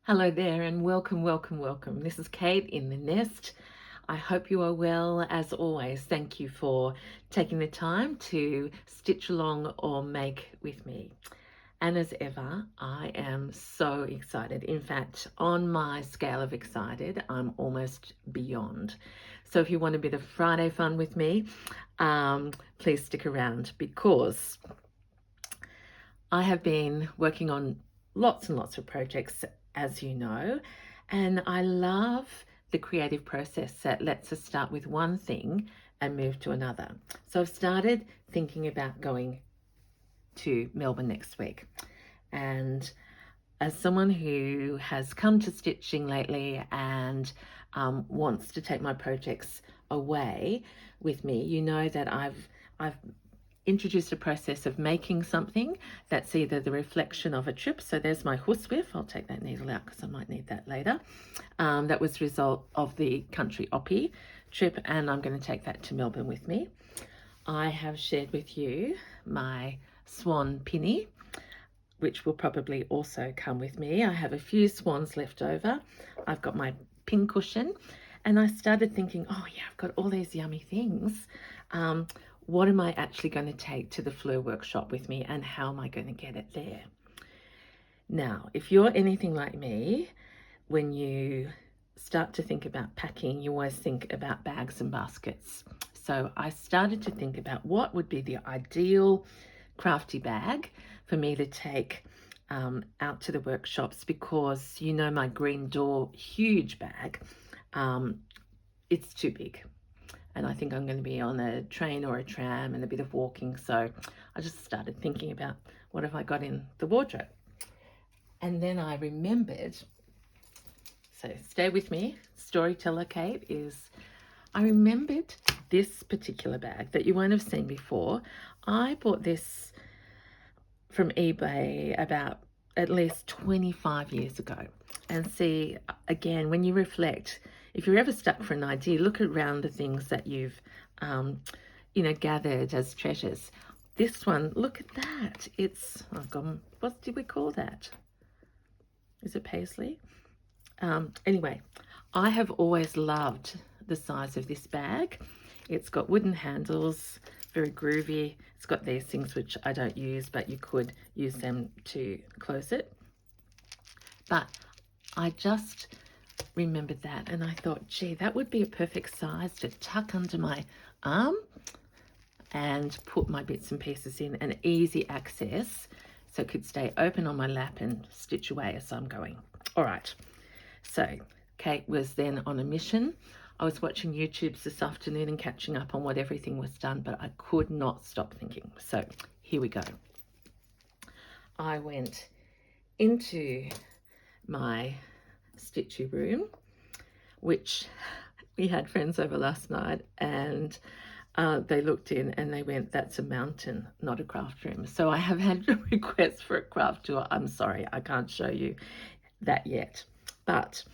Hello there and welcome, welcome, welcome. This is Kate in the Nest. I hope you are well. As always, thank you for taking the time to stitch along or make with me. And as ever, I am so excited. In fact, on my scale of excited, I'm almost beyond. So if you want a bit of Friday fun with me, please stick around because I have been working on lots and lots of projects, as you know, and I love the creative process that lets us start with one thing and move to another. So I've started thinking about going to Melbourne next week. And as someone who has come to stitching lately and wants to take my projects away with me, you know that I've introduced a process of making something that's either the reflection of a trip. So there's my horsewhip. I'll take that needle out because I might need that later. That was the result of the country oppie trip, and I'm going to take that to Melbourne with me. I have shared with you my swan pinny, which will probably also come with me. I have a few swans left over. I've got my pin cushion, and I started thinking, oh yeah, I've got all these yummy things. What am I actually going to take to the Fleur workshop with me, and how am I going to get it there? Now, if you're anything like me, when you start to think about packing, you always think about bags and baskets. So I started to think about what would be the ideal crafty bag for me to take out to the workshops, because you know my green door huge bag, it's too big. And I think I'm going to be on a train or a tram and a bit of walking. So I just started thinking about what have I got in the wardrobe. And then I remembered, so stay with me, storyteller Kate, I remembered this particular bag that you won't have seen before. I bought this from eBay about at least 25 years ago. And see, again, when you reflect, if you're ever stuck for an idea, look around the things that you've, gathered as treasures. This one, look at that. It's, oh God, what did we call that? Is it paisley? Anyway, I have always loved the size of this bag. It's got wooden handles, very groovy. It's got these things which I don't use, but you could use them to close it. But I just remembered that, and I thought, gee, that would be a perfect size to tuck under my arm and put my bits and pieces in, and easy access, so it could stay open on my lap and stitch away as I'm going. All right, so Kate was then on a mission. I was watching YouTubes this afternoon and catching up on what everything was done, but I could not stop thinking. So here we go. I went into my stitchy room, which we had friends over last night, and they looked in and they went, that's a mountain, not a craft room. So I have had requests for a craft tour. I'm sorry, I can't show you that yet. But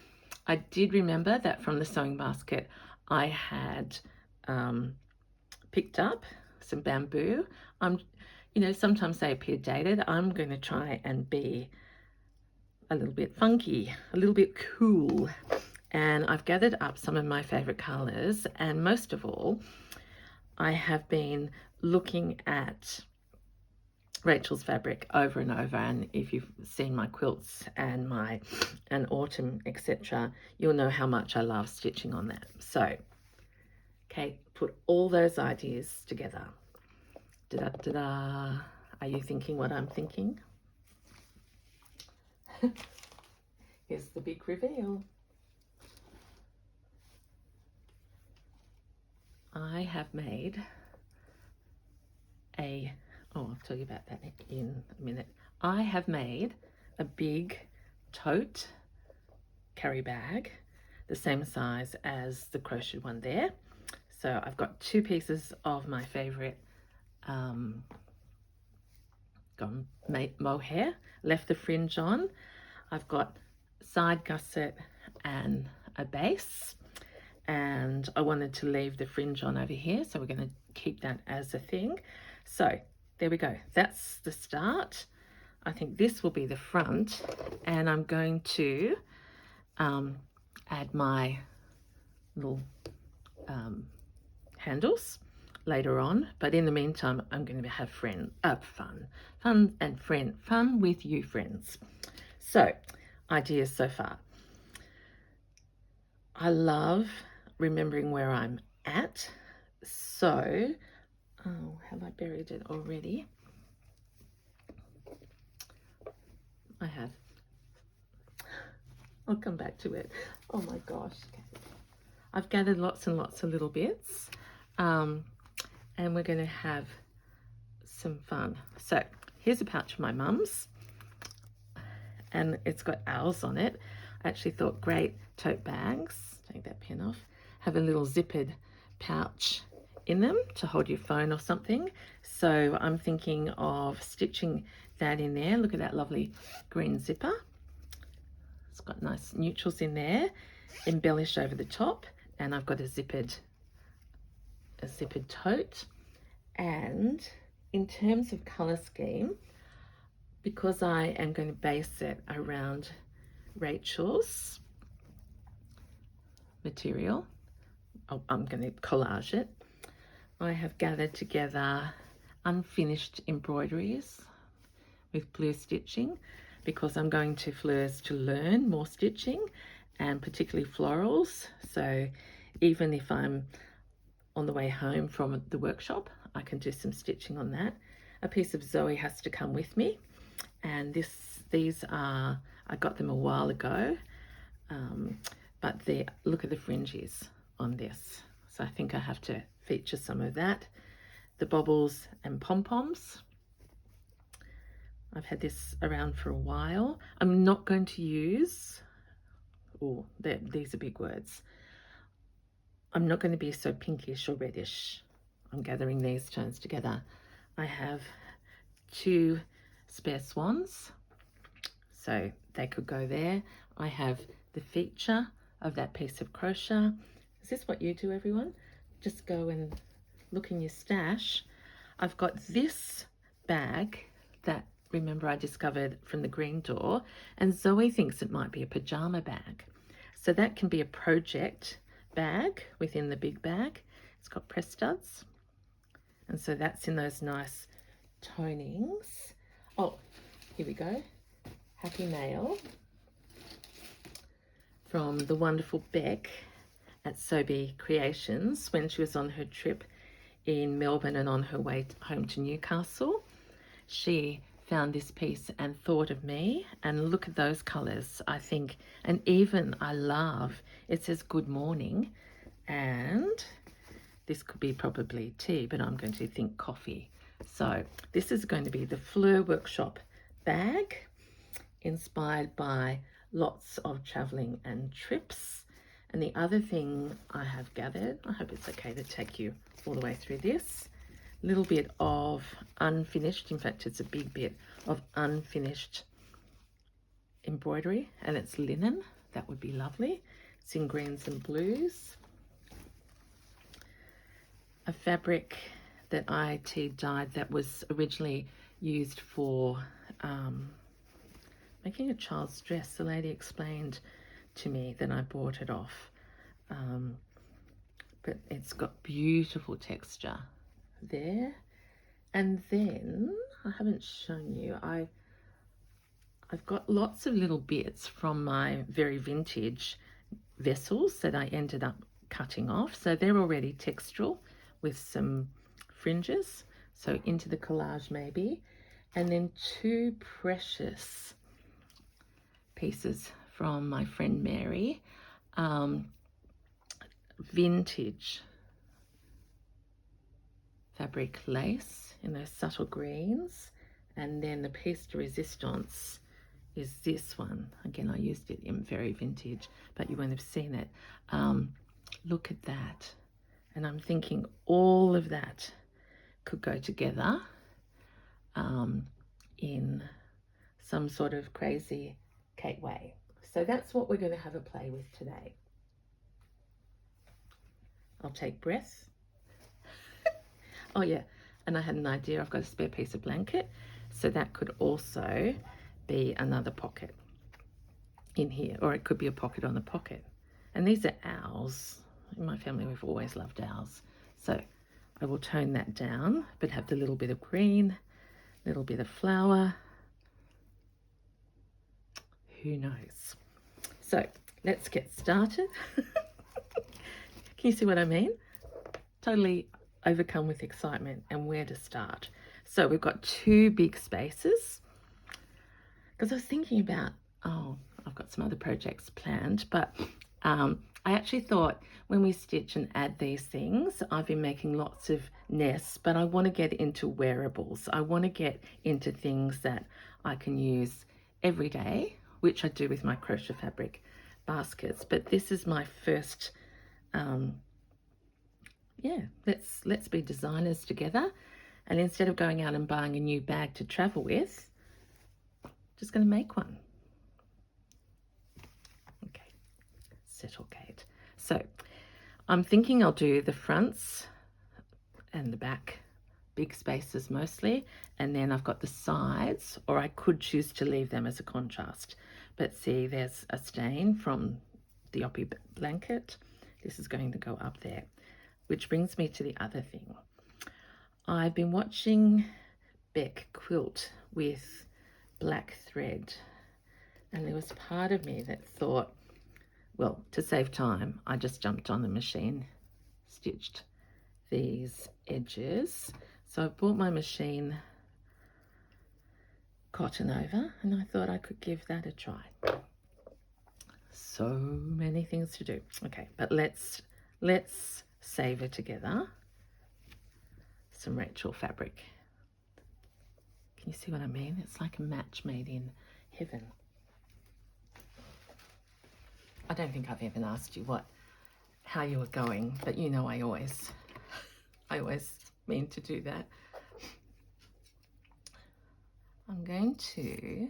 I did remember that from the sewing basket, I had picked up some bamboo. Sometimes they appear dated. I'm going to try and be a little bit funky, a little bit cool. And I've gathered up some of my favorite colors, and most of all, I have been looking at Rachel's fabric over and over, and if you've seen my quilts and autumn, etc., you'll know how much I love stitching on that. So Kate put all those ideas together. Da-da-da-da. Are you thinking what I'm thinking? Here's the big reveal. I have made I'll tell you about that in a minute. I have made a big tote carry bag, the same size as the crochet one there. So I've got two pieces of my favorite mohair, left the fringe on. I've got side gusset and a base, and I wanted to leave the fringe on over here, so we're going to keep that as a thing. So there we go, that's the start. I think this will be the front, and I'm going to add my little handles later on, but in the meantime I'm going to have fun with you friends. So ideas so far. I love remembering where I'm at, so have I buried it already? I have. I'll come back to it. Oh my gosh, I've gathered lots and lots of little bits, and we're going to have some fun. So here's a pouch of my mum's, and it's got owls on it. I actually thought great tote bags, take that pen off, have a little zippered pouch in them to hold your phone or something. So I'm thinking of stitching that in there. Look at that lovely green zipper. It's got nice neutrals in there, embellished over the top, and I've got a zippered tote. And in terms of colour scheme, because I am going to base it around Rachel's material, I'm going to collage it. I have gathered together unfinished embroideries with blue stitching, because I'm going to Fleur's to learn more stitching, and particularly florals. So even if I'm on the way home from the workshop, I can do some stitching on that. A piece of Zoe has to come with me, and these are, I got them a while ago, but look at the fringes on this. So I think I have to feature some of that. The bobbles and pom-poms. I've had this around for a while. I'm not going to use, these are big words. I'm not going to be so pinkish or reddish. I'm gathering these tones together. I have 2 spare swans, so they could go there. I have the feature of that piece of crochet. Is this what you do, everyone? Just go and look in your stash. I've got this bag that, remember, I discovered from the green door, and Zoe thinks it might be a pajama bag. So that can be a project bag within the big bag. It's got press studs, and so that's in those nice tonings. Oh, here we go. Happy mail from the wonderful Beck at Sobe Creations when she was on her trip in Melbourne and on her way home to Newcastle. She found this piece and thought of me, and look at those colours, I think. And even I love, it says good morning, and this could be probably tea, but I'm going to think coffee. So this is going to be the Fleur Workshop bag, inspired by lots of travelling and trips. And the other thing I have gathered, I hope it's okay to take you all the way through this, little bit of unfinished, in fact it's a big bit of unfinished embroidery, and it's linen. That would be lovely. It's in greens and blues. A fabric that I dyed that was originally used for making a child's dress. The lady explained to me that I bought it off, but it's got beautiful texture there. And then I haven't shown you, I've got lots of little bits from my very vintage vessels that I ended up cutting off, so they're already textural with some fringes, so into the collage maybe. And then 2 precious pieces from my friend Mary, vintage fabric lace in those subtle greens. And then the piece de resistance is this one. Again, I used it in very vintage, but you won't have seen it. Look at that. And I'm thinking all of that could go together in some sort of crazy Kate way. So that's what we're going to have a play with today. I'll take breath. Oh yeah, and I had an idea. I've got a spare piece of blanket, So that could also be another pocket in here, or it could be a pocket on the pocket. And these are owls. In my family, we've always loved owls. So I will tone that down, but have the little bit of green, little bit of flower. Who knows? So let's get started. Can you see what I mean? Totally overcome with excitement and where to start. So we've got 2 big spaces, because I was thinking about, I've got some other projects planned, but I actually thought when we stitch and add these things, I've been making lots of nests, but I want to get into wearables. I want to get into things that I can use every day, which I do with my crochet fabric baskets. But this is my first, let's be designers together. And instead of going out and buying a new bag to travel with, just going to make one. Okay, settle, Kate. So I'm thinking I'll do the fronts and the back, big spaces mostly, and then I've got the sides, or I could choose to leave them as a contrast. But see, there's a stain from the oppie blanket. This is going to go up there, which brings me to the other thing. I've been watching Beck quilt with black thread, and there was part of me that thought, well, to save time, I just jumped on the machine, stitched these edges. So I bought my machine cotton over, and I thought I could give that a try. So many things to do. Okay, but let's savor together some Rachel fabric. Can you see what I mean? It's like a match made in heaven. I don't think I've even asked you how you were going, but you know I always mean to do that. I'm going to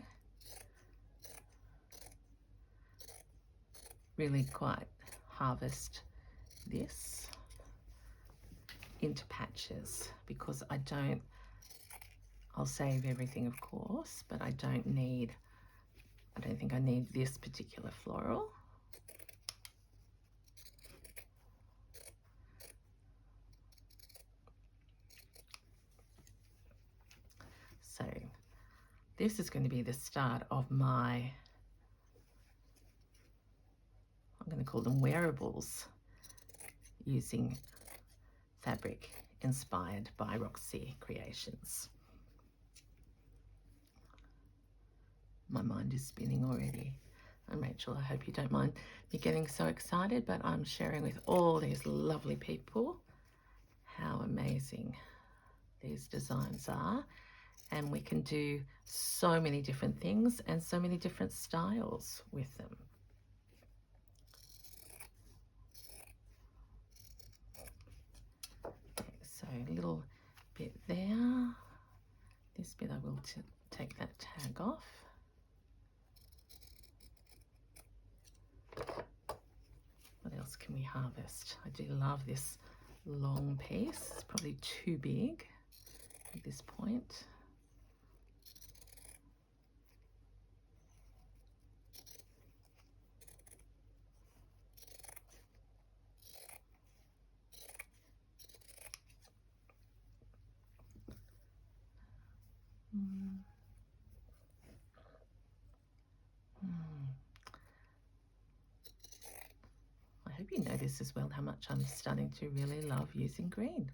really quite harvest this into patches, because I'll save everything of course, but I don't think I need this particular floral. So this is going to be the start of I'm going to call them wearables, using fabric inspired by Roxy Creations. My mind is spinning already. And Rachel, I hope you don't mind me getting so excited, but I'm sharing with all these lovely people how amazing these designs are. And we can do so many different things and so many different styles with them. Okay, so a little bit there. This bit I will take that tag off. What else can we harvest? I do love this long piece. It's probably too big at this point. I hope you notice as well how much I'm starting to really love using green.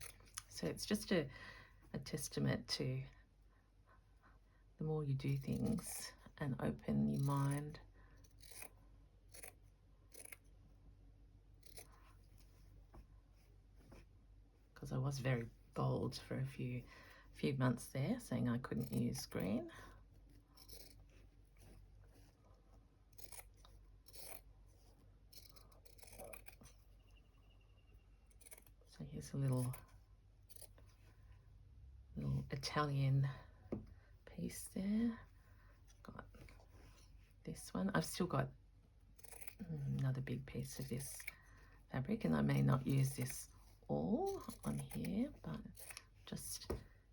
So it's just a testament to the more you do things and open your mind, because I was very bold for a few months there, saying I couldn't use green. So here's a little Italian piece there. Got this one. I've still got another big piece of this fabric, and I may not use this all on here, but just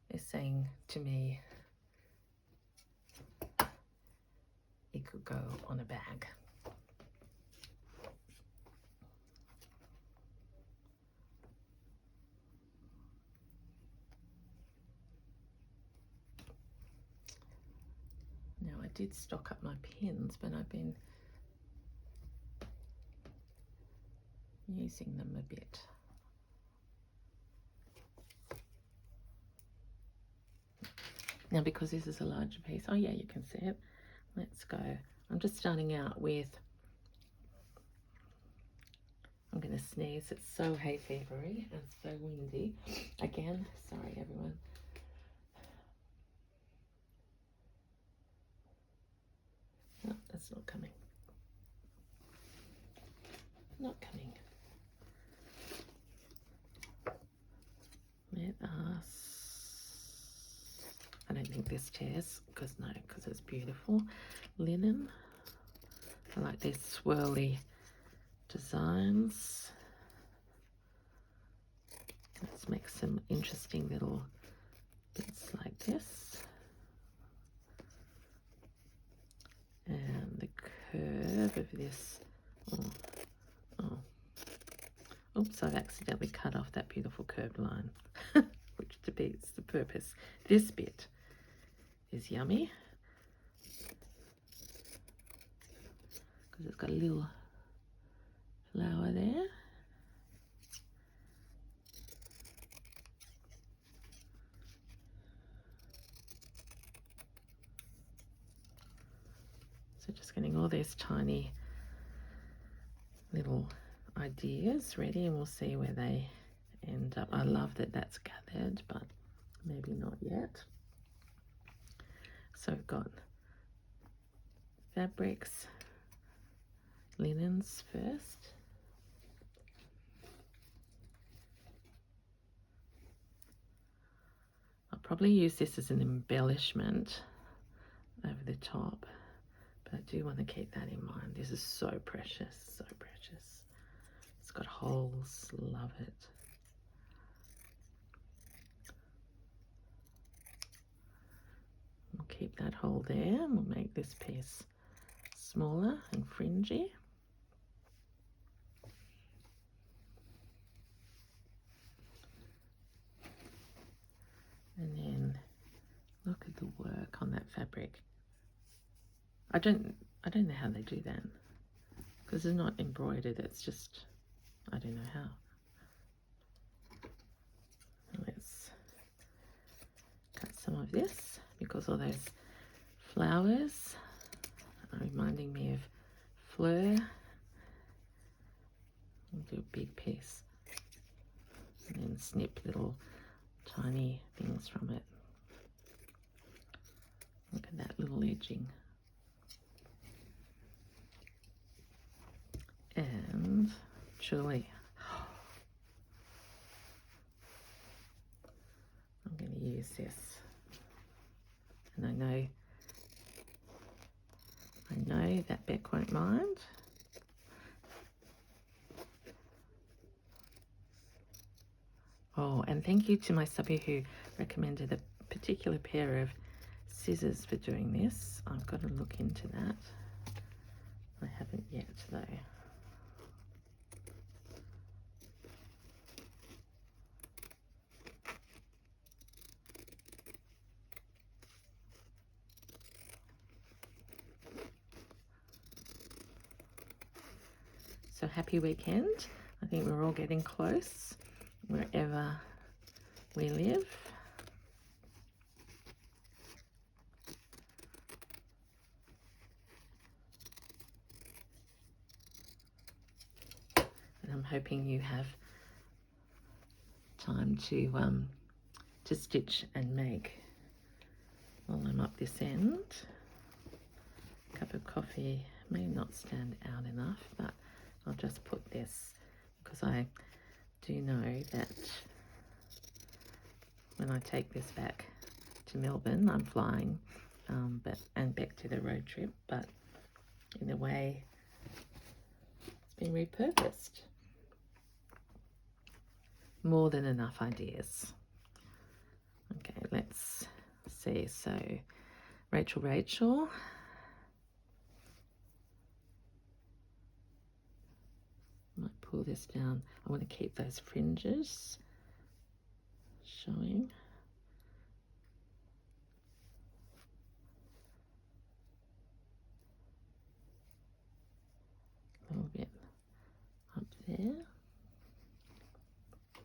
is saying to me, it could go on a bag. Now I did stock up my pins, but I've been using them a bit. Now because this is a larger piece, oh yeah, you can see it. Let's go. I'm just starting out with, I'm going to sneeze, it's so hay fevery and so windy. Again, sorry everyone. No, that's not coming. Not coming. Let us, I don't think this tears, because it's beautiful. Linen. I like these swirly designs. Let's make some interesting little bits like this. And the curve of this, oops, I've accidentally cut off that beautiful curved line, which defeats the purpose. This bit is yummy, because it's got a little flower there. So just getting all these tiny little ideas ready, and we'll see where they end up. I love that that's gathered, but maybe not yet. So we've got fabrics, linens first. I'll probably use this as an embellishment over the top, but I do want to keep that in mind. This is so precious, so precious. It's got holes, love it. We'll keep that hole there, and we'll make this piece smaller and fringy. And then look at the work on that fabric. I don't know how they do that, because it's not embroidered, it's just, I don't know how. Let's cut some of this, because all those flowers are reminding me of Fleur. I'll do a big piece and then snip little tiny things from it. Look at that little edging. And truly, I'm going to use this, and I know that Beck won't mind. Oh, and thank you to my subby who recommended a particular pair of scissors for doing this. I've got to look into that. I haven't yet though. So happy weekend. I think we're all getting close wherever we live. And I'm hoping you have time to stitch and make while I'm up this end. A cup of coffee may not stand out enough, but I'll just put this, because I do know that when I take this back to Melbourne, I'm flying, and back to the road trip, but in a way it's been repurposed. More than enough ideas. Okay, let's see. So Rachel, pull this down. I want to keep those fringes showing. A little bit up there.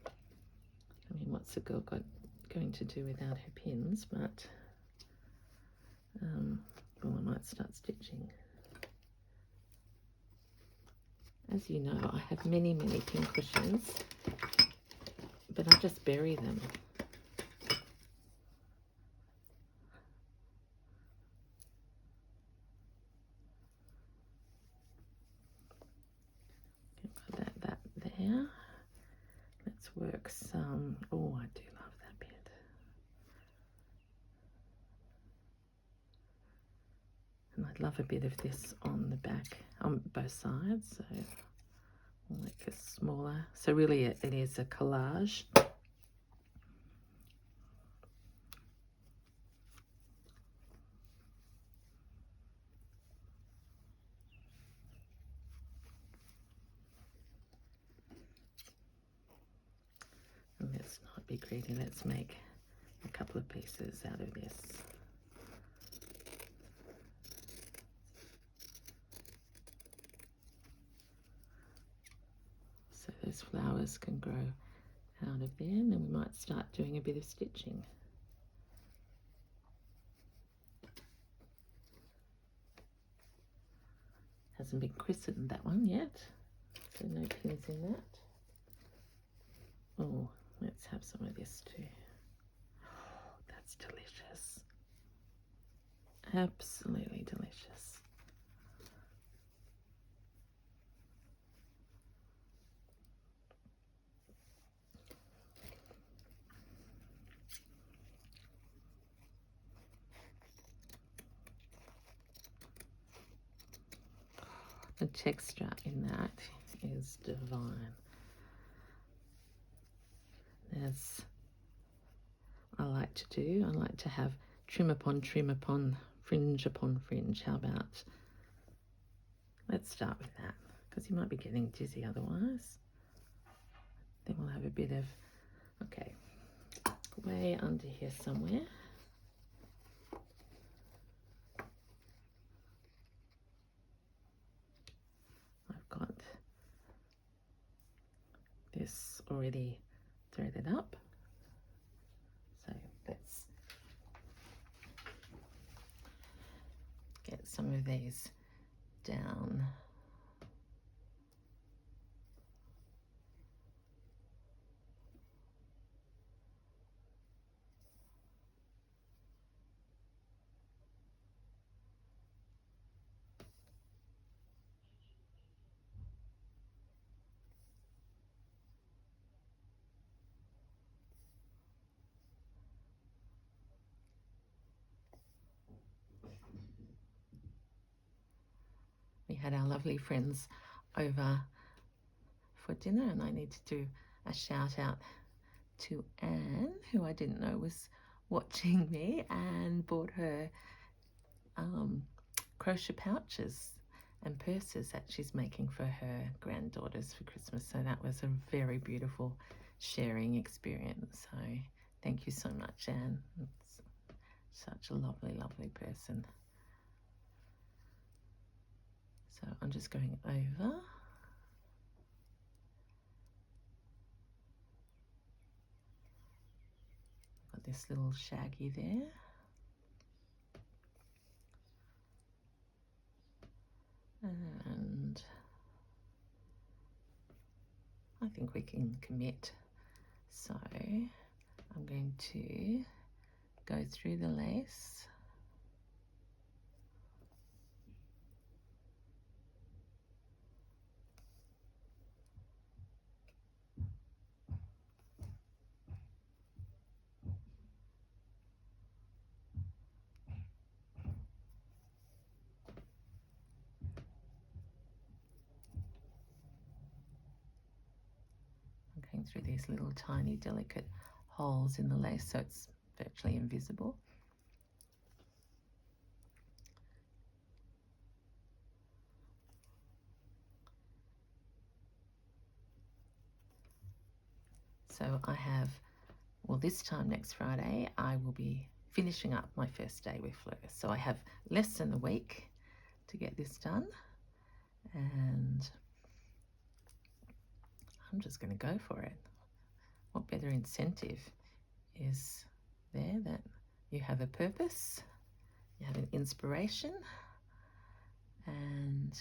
I mean, what's the girl going to do without her pins? But well, I might start stitching. As you know, I have many pin cushions, but I just bury them. Put that there. Let's work some. Oh, I do love that bit. And I'd love a bit of this on the back, on both sides, so I'll make it smaller. So really it is a collage. And let's not be greedy, let's make a couple of pieces out of this. So those flowers can grow out of there, and then we might start doing a bit of stitching. Hasn't been christened, that one yet, so no pins in that. Oh, let's have some of this too. Oh, that's delicious. Absolutely delicious. The texture in that is divine. As I like to do, I like to have trim upon fringe upon fringe. How about, let's start with that, because you might be getting dizzy otherwise. Then we'll have a bit of, okay, way under here somewhere. I've got this already threaded up. So let's get some of these down. We had our lovely friends over for dinner, and I need to do a shout out to Anne, who I didn't know was watching me, and bought her crochet pouches and purses that she's making for her granddaughters for Christmas. So that was a very beautiful sharing experience. So thank you so much, Anne. It's such a lovely person. So I'm just going over. Got this little shaggy there. And I think we can commit. So I'm going to go through the lace. Going through these little tiny delicate holes in the lace so it's virtually invisible. So I have, well, this time next Friday, I will be finishing up my first day with Fleur. So I have less than a week to get this done. And I'm just going to go for it. What better incentive is there that you have a purpose, you have an inspiration, and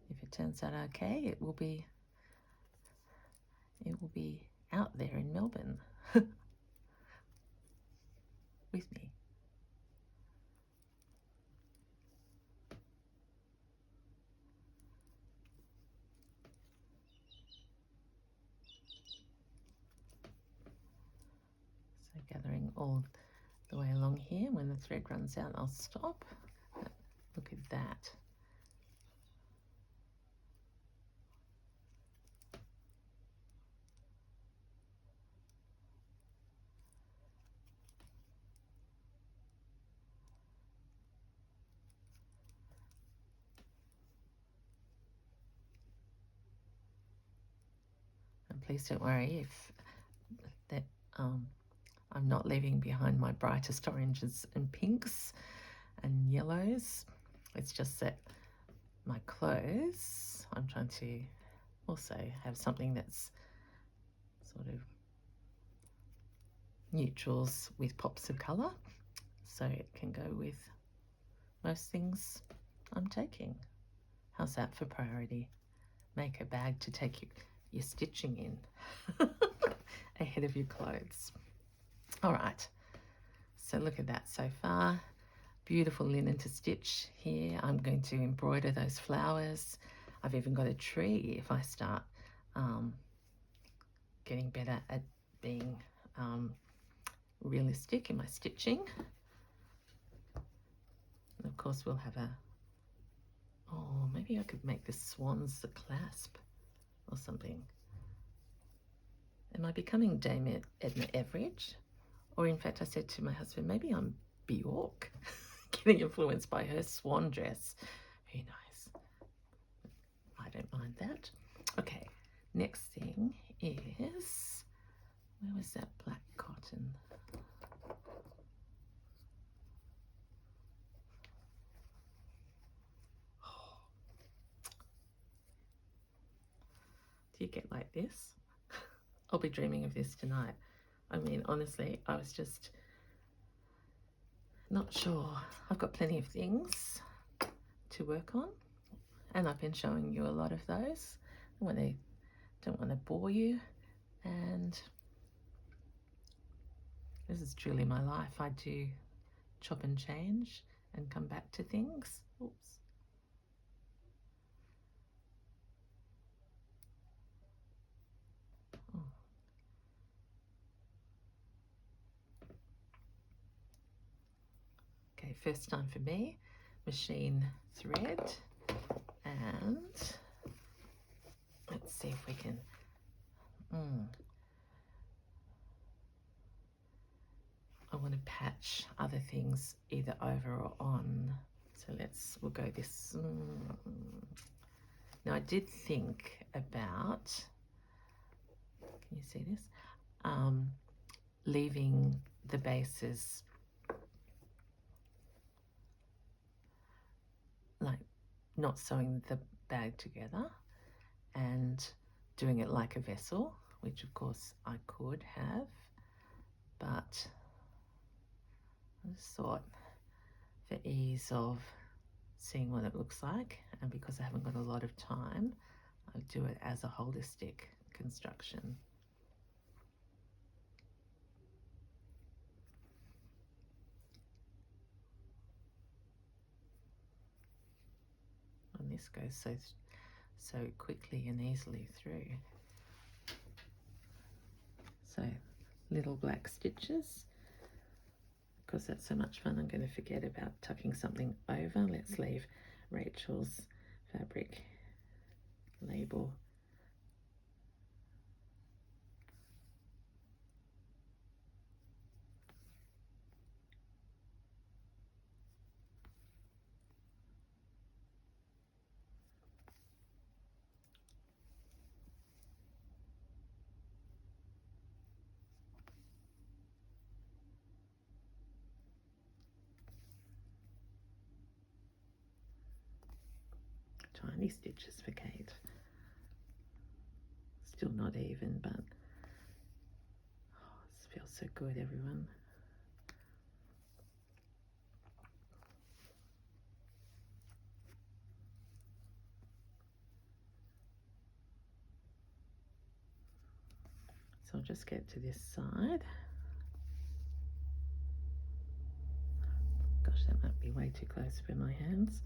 if it turns out okay, it will be out there in Melbourne with me. So gathering all the way along here. When the thread runs out, I'll stop. Look at that. And please don't worry if that I'm not leaving behind my brightest oranges and pinks and yellows. It's just that my clothes, I'm trying to also have something that's sort of neutrals with pops of colour, so it can go with most things I'm taking. How's that for priority? Make a bag to take your stitching in ahead of your clothes. All right, so look at that so far. Beautiful linen to stitch here. I'm going to embroider those flowers. I've even got a tree if I start getting better at being realistic in my stitching. And of course we'll have oh, maybe I could make the swans the clasp or something. Am I becoming Dame Edna Everage? Or in fact, I said to my husband, maybe I'm Bjork, getting influenced by her swan dress. Who knows? I don't mind that. Okay, next thing is, where was that black cotton? Oh. Do you get like this? I'll be dreaming of this tonight. I mean, honestly, I was just not sure. I've got plenty of things to work on, and I've been showing you a lot of those. I don't want to bore you, and this is truly my life. I do chop and change and come back to things. Oops. Oh. Okay, first time for me, machine thread, and let's see if we can I want to patch other things either over or on, so we'll go this. Now I did think about, can you see this, leaving the bases like not sewing the bag together and doing it like a vessel, which of course I could have, but I just thought for ease of seeing what it looks like, and because I haven't got a lot of time, I'll do it as a holistic construction. And this goes so quickly and easily through. So little black stitches. Because that's so much fun, I'm going to forget about tucking something over. Let's leave Rachel's fabric label. 3 stitches for Kate. Still not even, but oh, this feels so good, everyone. So I'll just get to this side. Gosh, that might be way too close for my hands.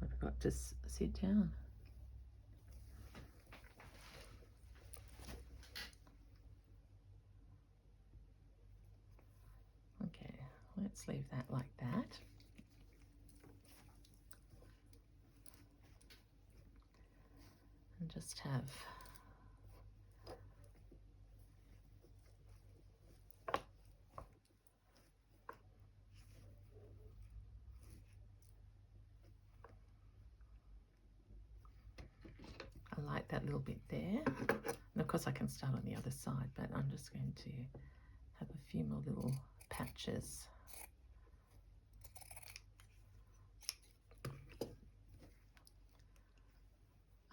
I forgot to sit down. Okay, let's leave that like that. And just have I like that little bit there. And of course I can start on the other side, but I'm just going to have a few more little patches.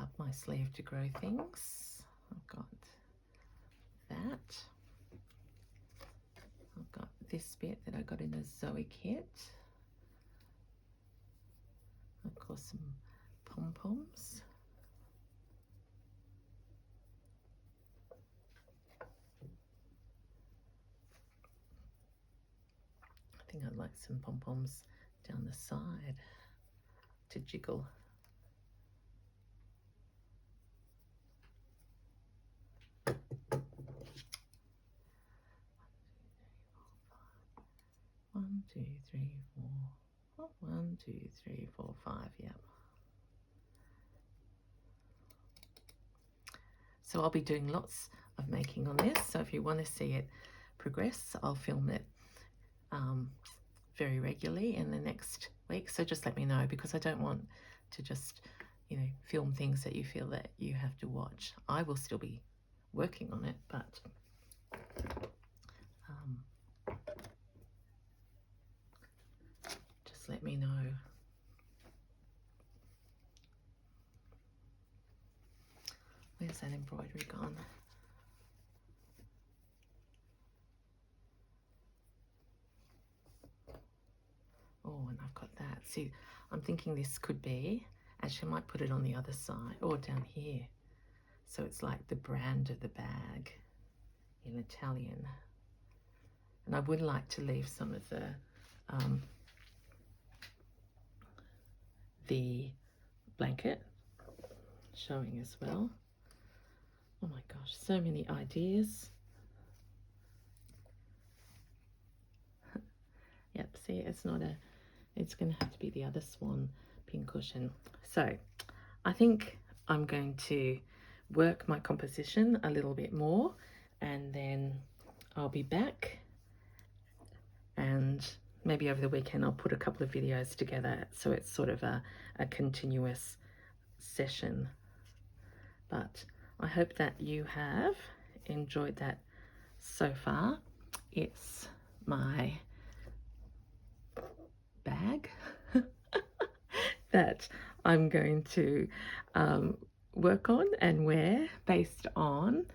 Up my sleeve to grow things. I've got that. I've got this bit that I got in the Zoe kit. Of course, some pom-poms. I think I'd like some pom-poms down the side to jiggle. One, two, three, four. Oh, 1, 2, 3, 4, 5. Yeah. So I'll be doing lots of making on this. So if you want to see it progress, I'll film it very regularly in the next week. So just let me know, because I don't want to just, you know, film things that you feel that you have to watch. I will still be working on it, but just let me know. Where's that embroidery gone? Oh, and I've got that. See, I'm thinking this could be, actually I might put it on the other side or down here. So it's like the brand of the bag in Italian. And I would like to leave some of the blanket showing as well. Oh my gosh, so many ideas. Yep, see, it's not a, it's going to have to be the other swan pincushion. So I think I'm going to work my composition a little bit more, and then I'll be back, and maybe over the weekend I'll put a couple of videos together so it's sort of a continuous session. But I hope that you have enjoyed that so far. It's my bag that I'm going to work on and wear based on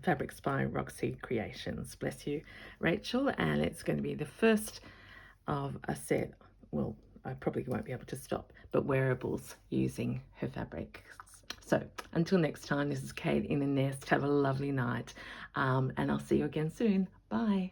fabrics by Roxy Creations. Bless you, Rachel. And it's going to be the first of a set. Well, I probably won't be able to stop, but wearables using her fabric. So until next time, this is Kate in the Nest. Have a lovely night, and I'll see you again soon. Bye.